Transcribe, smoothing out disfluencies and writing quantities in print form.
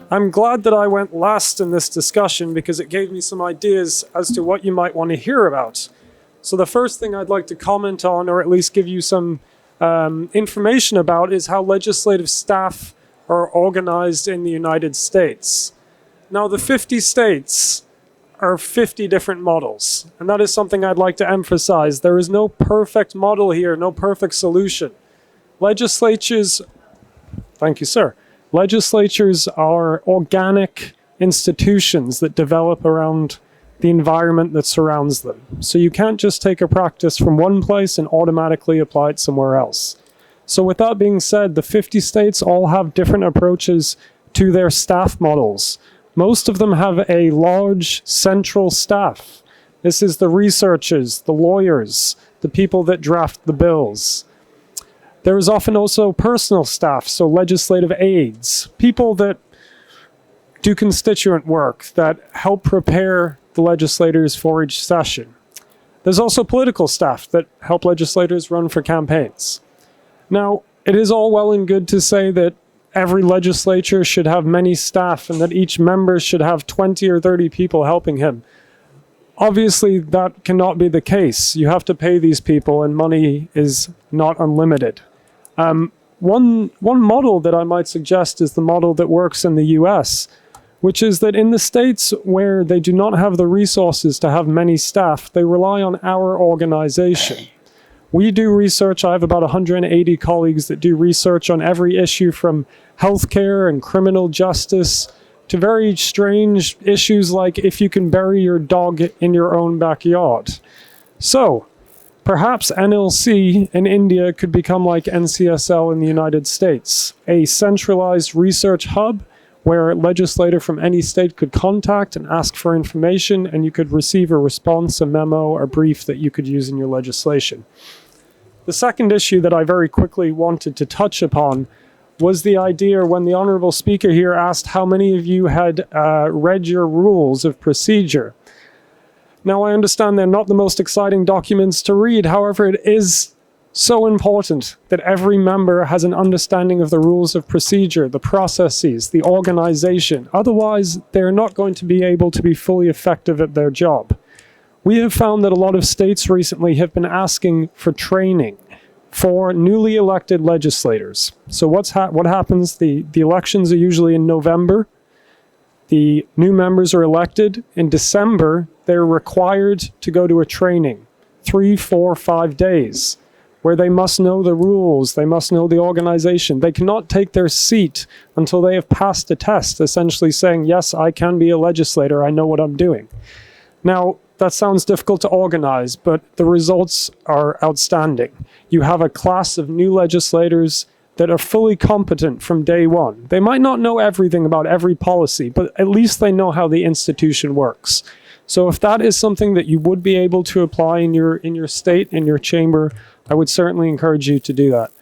I'm glad that I went last in this discussion because it gave me some ideas as to what you might want to hear about. So the first thing I'd like to comment on, or at least give you some information about, is how legislative staff are organized in the United States. Now, the 50 states are 50 different models, and that is something I'd like to emphasize. There is no perfect model here, no perfect solution. Legislatures, thank you, sir. Legislatures are organic institutions that develop around the environment that surrounds them. So you can't just take a practice from one place and automatically apply it somewhere else. So with that being said, the 50 states all have different approaches to their staff models. Most of them have a large central staff. This is the researchers, the lawyers, the people that draft the bills. There is often also personal staff, so legislative aides, people that do constituent work, that help prepare the legislators for each session. There's also political staff that help legislators run for campaigns. Now, it is all well and good to say that every legislature should have many staff and that each member should have 20 or 30 people helping him. Obviously, that cannot be the case. You have to pay these people, and money is not unlimited. One model that I might suggest is the model that works in the US, which is that in the states where they do not have the resources to have many staff, they rely on our organization. We do research. I have about 180 colleagues that do research on every issue from healthcare and criminal justice to very strange issues like if you can bury your dog in your own backyard. So, perhaps NLC in India could become like NCSL in the United States, a centralized research hub where a legislator from any state could contact and ask for information, and you could receive a response, a memo, a brief that you could use in your legislation. The second issue that I very quickly wanted to touch upon was the idea when the Honourable Speaker here asked how many of you had read your rules of procedure. Now, I understand they're not the most exciting documents to read. However, it is so important that every member has an understanding of the rules of procedure, the processes, the organization. Otherwise, they're not going to be able to be fully effective at their job. We have found that a lot of states recently have been asking for training for newly elected legislators. So what happens? The elections are usually in November. The new members are elected. In December, they're required to go to a training, 3, 4, 5 days, where they must know the rules, they must know the organization. They cannot take their seat until they have passed a test, essentially saying, yes, I can be a legislator, I know what I'm doing. Now, that sounds difficult to organize, but the results are outstanding. You have a class of new legislators that are fully competent from day one. They might not know everything about every policy, but at least they know how the institution works. So if that is something that you would be able to apply in your state, in your chamber, I would certainly encourage you to do that.